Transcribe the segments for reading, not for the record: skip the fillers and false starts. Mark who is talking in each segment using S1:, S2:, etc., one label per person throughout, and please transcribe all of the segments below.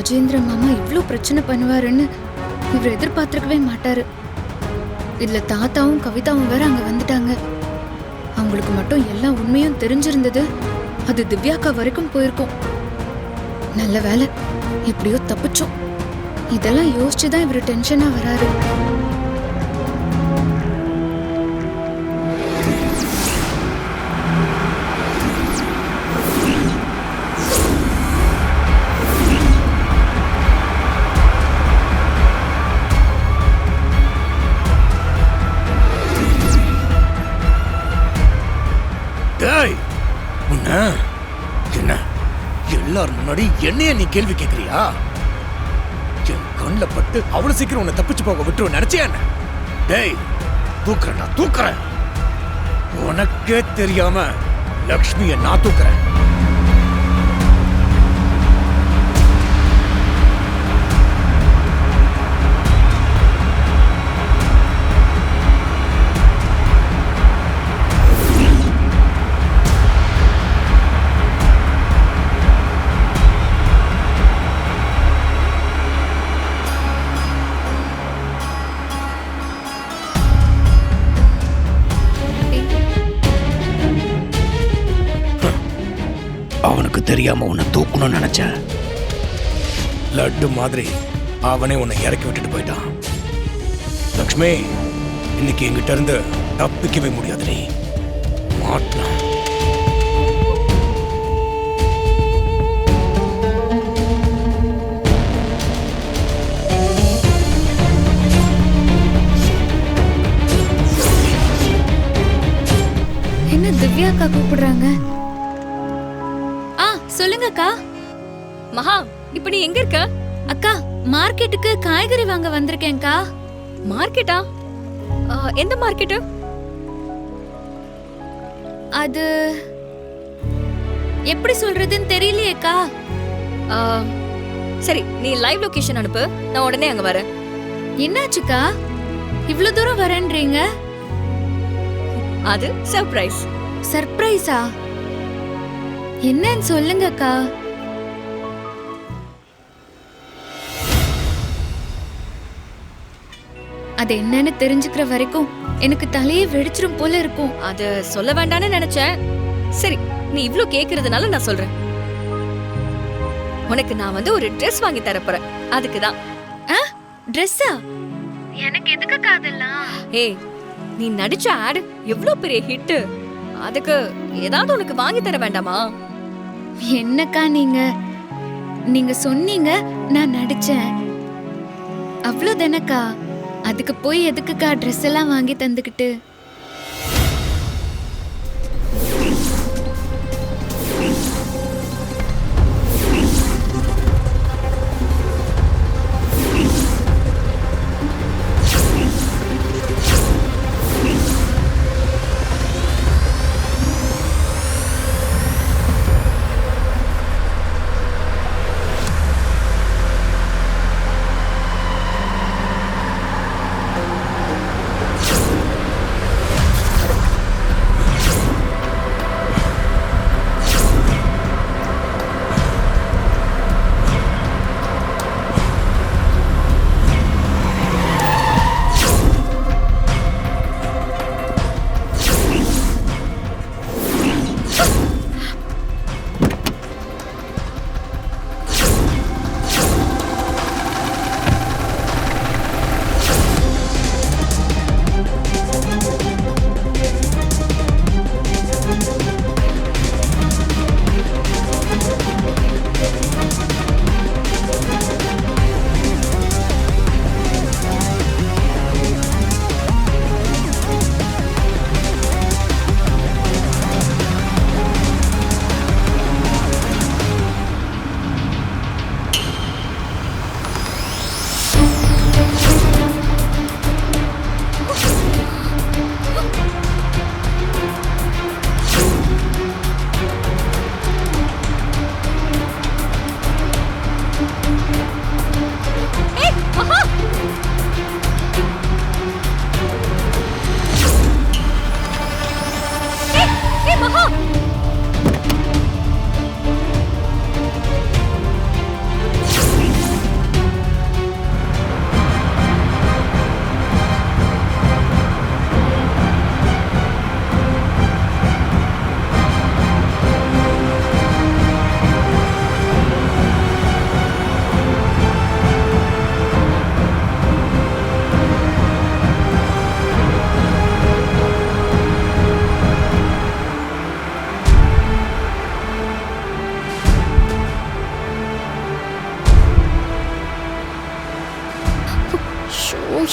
S1: கஜேந்திர மாமா இவ்ளோ பிரச்சனை பண்ணுவாருன்னு இவர் எதிர்பார்த்திருக்கவே மாட்டாரு. இதுல தாத்தாவும் கவிதாவும் வேற அங்க வந்துட்டாங்க. அவங்களுக்கு மட்டும் எல்லா உண்மையும் தெரிஞ்சிருந்தது, அது திவ்யாக்கா வரைக்கும் போயிருக்கும். நல்ல வேலை, எப்படியோ தப்பிச்சோம். இதெல்லாம் யோசிச்சுதான் இவரு டென்ஷனா வராரு.
S2: என்ன எல்லாரும் முன்னாடி என்னைய நீ கேள்வி கேட்கறியா? என் கண்ணுல பட்டு அவ்வளவு சீக்கிரம் உன்னை தப்பிச்சு போக விட்டுருவ நினைச்சியா என்ன? டேய், தூக்குறேன், நான் தூக்குறேன். உனக்கே தெரியாம லக்ஷ்மியை நான் தூக்குறேன். அவனுக்கு தெரியாம உன்னை தூக்கணும்னு நினைச்சேன். லட்டு மாதிரி அவனே உன்னை இறக்கி விட்டுட்டு போயிட்டான். லக்ஷ்மி, இன்னைக்கு எங்கிட்ட இருந்து தப்பிக்கவே முடியாது. நீ மாட்டலாம்.
S1: என்ன திவ்யாக்கா கூப்பிடுறாங்க? சொல்லுங்க அக்கா.
S3: மகா, இப்ப நீ எங்க இருக்க?
S1: அக்கா, மார்க்கெட்டுக்கு காய்கறி வாங்க வந்திருக்கேன்க்கா.
S3: மார்க்கெட்டா? எந்த மார்க்கெட்டு?
S1: அது எப்படி சொல்றதுன்னு தெரியலையேக்கா.
S3: சரி, நீ லைவ் லொகேஷன் அனுப்பு, நான் உடனே அங்க வரேன்.
S1: என்னாச்சுக்கா, இவ்ளோ தூரம் வரேன்றீங்க?
S3: அது சர்ப்ரைஸ்.
S1: சர்ப்ரைஸா? என்னன்னு சொல்லுங்கக்கா. அது என்னன்னு தெரிஞ்சுக்கிற வரைக்கும் எனக்கு தலையே வெடிச்சிரும் போல இருக்கும்.
S3: அது சொல்ல வேண்டாம்னு நினைச்சேன். சரி, நீ இவ்ளோ கேக்குறதுனால நான் சொல்றேன். உனக்கு நான் வந்து ஒரு Dress வாங்கி தர போறேன். அதுக்குதான்.
S1: Dress-ஆ? எனக்கு எதுக்குக்கா அதெல்லாம்?
S3: ஏய், நீ நடிச்ச ஆட் எவ்ளோ பெரிய ஹிட். அதுக்கு ஏதாவது உனக்கு வாங்கி தர வேண்டாமா?
S1: என்னக்கா நீங்க சொன்னீங்க, நான் நடிச்சேன், அவ்வளவுதானக்கா. அதுக்கு போய் எதுக்குக்கா ட்ரெஸ் எல்லாம் வாங்கி தந்துக்கிட்டு?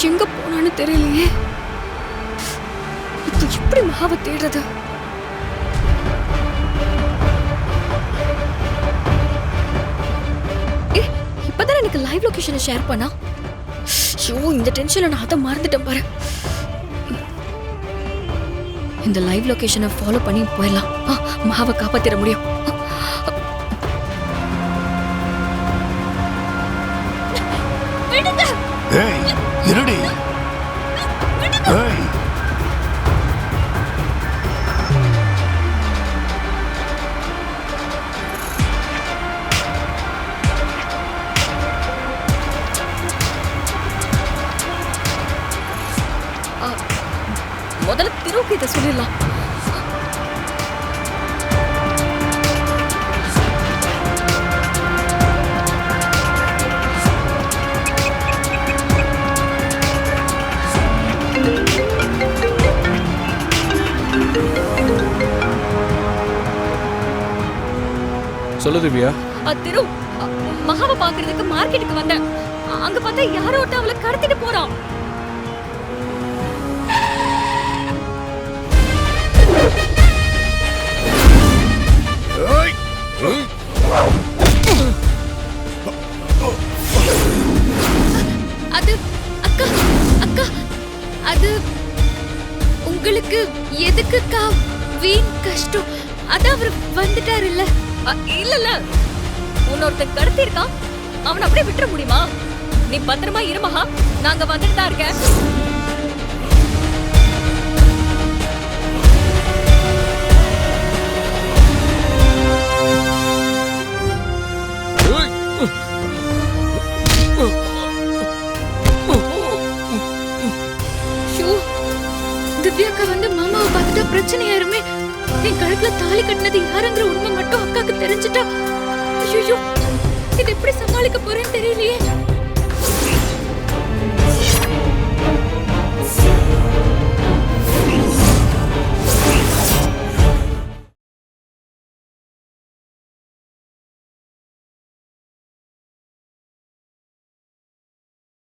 S3: எங்க போனான்னு தெரியலையே. இப்ப எப்படி மகாவை தேடுறது? இப்பதான் எனக்கு லைவ் லொகேஷனை ஷேர் பண்ணா. ஐயோ, இந்த டென்ஷன்ல நான் அதை மறந்துட்டேன் பாரு. இந்த லைவ் லொகேஷனை ஃபாலோ பண்ணி போயிடலாம். மகாவை காப்பாத்திட முடியும்.
S2: ஏய் இருடி. ஏய்
S3: முதல்ல திருவுக்கு இதை சொல்லிடலாம்.
S4: சொல்லு திவ்யா.
S3: திரு, மகாவை பாக்குறதுக்கு மார்க்கெட்டுக்கு வந்தேன். அங்க பார்த்தா யாரோ ஒருத்தன் அவளை கடத்திட்டு போறான்.
S1: அது அக்கா அக்கா அது உங்களுக்கு எதுக்குக்கா வீண் கஷ்டம்? அதான் அவர் வந்துட்டாரு இல்ல?
S3: இல்ல இல்ல, உன்னொருத்தன் கடத்தி இருக்கான். அவன் அப்படியே விட்டுற முடியுமா? நீ பத்திரமா இரு மகா, நாங்க வந்துட்டு தான் இருக்கேன்.
S1: திவ்யாக்கா வந்து மாமாவை பார்த்துட்டா பிரச்சனையாருமே. என் கழுத்துல தாலி கட்டினது யாருங்கிற உண்மை மட்டும் அக்காக்கு தெரிஞ்சுட்டா, ஐயோ இது எப்படி சமாளிக்க போறேன்னு தெரியலையே.